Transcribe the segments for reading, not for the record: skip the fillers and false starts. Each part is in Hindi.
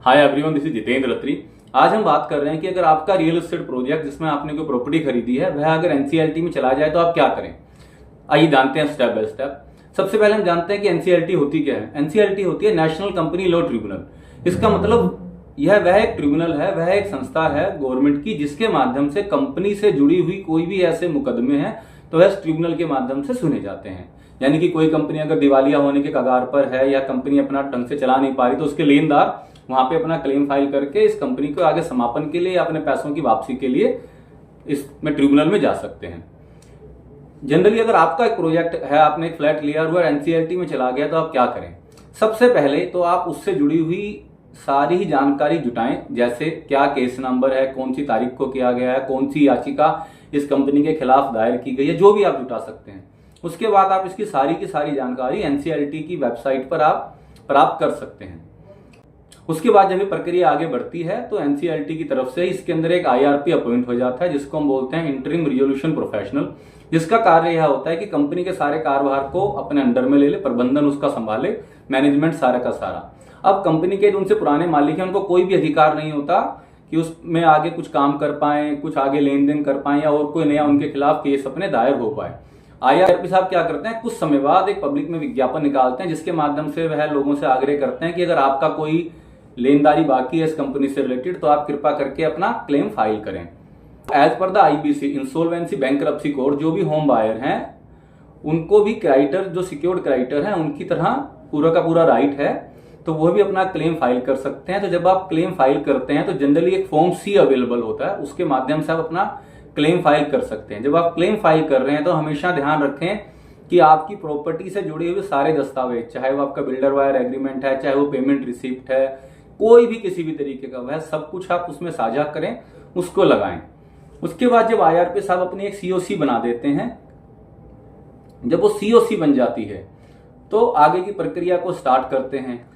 Hi everyone, this is Jitendra Atri. आज हम बात कर रहे हैं कि अगर आपका रियल एस्टेट प्रोजेक्ट जिसमें आपने कोई प्रॉपर्टी खरीदी है वह अगर एनसीएलटी में चला जाए तो आप क्या करें। आइए जानते हैं स्टेप बाय स्टेप। सबसे पहले हम जानते हैं कि एनसीएलटी होती क्या है। एनसीएलटी होती है नेशनल कंपनी लॉ ट्रिब्यूनल। इसका मतलब यह वह एक ट्रिब्यूनल है, वह एक संस्था है गवर्नमेंट की जिसके माध्यम से कंपनी से जुड़ी हुई कोई भी ऐसे मुकदमे हैं तो वह इस ट्रिब्यूनल के माध्यम से सुने जाते हैं। यानी कि कोई कंपनी अगर दिवालिया होने के कगार पर है या कंपनी अपना ढंग से चला नहीं पा रही तो उसके लेनदार वहां पे अपना क्लेम फाइल करके इस कंपनी को आगे समापन के लिए या अपने पैसों की वापसी के लिए इसमें ट्रिब्यूनल में जा सकते हैं। जनरली अगर आपका एक प्रोजेक्ट है, आपने एक फ्लैट लिया हुआ एनसीएलटी में चला गया तो आप क्या करें। सबसे पहले तो आप उससे जुड़ी हुई सारी ही जानकारी जुटाएं, जैसे क्या केस नंबर है, कौन सी तारीख को किया गया है, कौन सी याचिका इस कंपनी के खिलाफ दायर की गई है, जो भी आप जुटा सकते हैं। उसके बाद आप इसकी सारी की सारी जानकारी एनसीएलटी की वेबसाइट पर आप प्राप्त कर सकते हैं। उसके बाद जब ये प्रक्रिया आगे बढ़ती है तो एनसीएलटी की तरफ से इसके अंदर एक आईआरपी अपॉइंट हो जाता है जिसको हम बोलते हैं इंटरिम रिजोल्यूशन प्रोफेशनल, जिसका कार्य यह होता है कि कंपनी के सारे कार्यभार को अपने अंडर में ले ले, प्रबंधन उसका संभाले, मैनेजमेंट सारा का सारा। अब कंपनी के जो उनसे पुराने मालिक हैं उनको कोई भी अधिकार नहीं होता कि उसमें आगे कुछ काम कर पाए, कुछ आगे लेन देन कर पाए या और कोई नया उनके खिलाफ केस अपने दायर हो पाए। आईआरपी साहब क्या करते हैं, कुछ समय बाद एक पब्लिक में विज्ञापन निकालते हैं जिसके माध्यम से वह लोगों से आग्रह करते हैं कि अगर आपका कोई लेनदारी बाकी है इस कंपनी से रिलेटेड तो आप कृपा करके अपना क्लेम फाइल करें। As per the IBC insolvency bankruptcy code, जो भी होम बायर हैं उनको भी क्राइटर, जो सिक्योर्ड क्राइटर हैं उनकी तरह पूरा का पूरा राइट है, तो वो भी अपना क्लेम फाइल कर सकते हैं। तो जब आप क्लेम फाइल करते हैं तो जनरली एक फॉर्म सी अवेलेबल होता है, उसके माध्यम से आप अपना क्लेम फाइल कर सकते हैं। जब आप क्लेम फाइल कर रहे हैं तो हमेशा ध्यान रखें कि आपकी प्रॉपर्टी से जुड़े हुए सारे दस्तावेज, चाहे वो आपका बिल्डर वायर एग्रीमेंट है, चाहे वो पेमेंट रिसिप्ट है, कोई भी किसी भी तरीके का, वह सब कुछ आप उसमें साझा करें, उसको लगाएं। उसके बाद जब आईआरपी साहब अपनी एक सीओसी बना देते हैं, जब वो सीओसी बन जाती है तो आगे की प्रक्रिया को स्टार्ट करते हैं।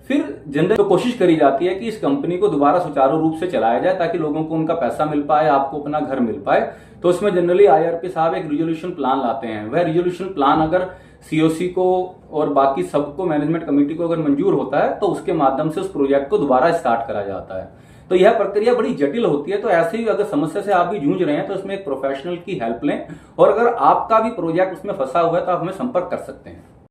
फिर जनरल तो कोशिश करी जाती है कि इस कंपनी को दोबारा सुचारू रूप से चलाया जाए ताकि लोगों को उनका पैसा मिल पाए, आपको अपना घर मिल पाए। तो उसमें जनरली आईआरपी साहब एक रिजोल्यूशन प्लान लाते हैं। वह रिजोल्यूशन प्लान अगर सीओसी को और बाकी सबको, मैनेजमेंट कमेटी को अगर मंजूर होता है तो उसके माध्यम से उस प्रोजेक्ट को दोबारा स्टार्ट करा जाता है। तो यह प्रक्रिया बड़ी जटिल होती है। तो ऐसे ही अगर समस्या से आप भी जूझ रहे हैं तो इसमें एक प्रोफेशनल की हेल्प लें, और अगर आपका भी प्रोजेक्ट उसमें फंसा हुआ है तो आप हमें संपर्क कर सकते हैं।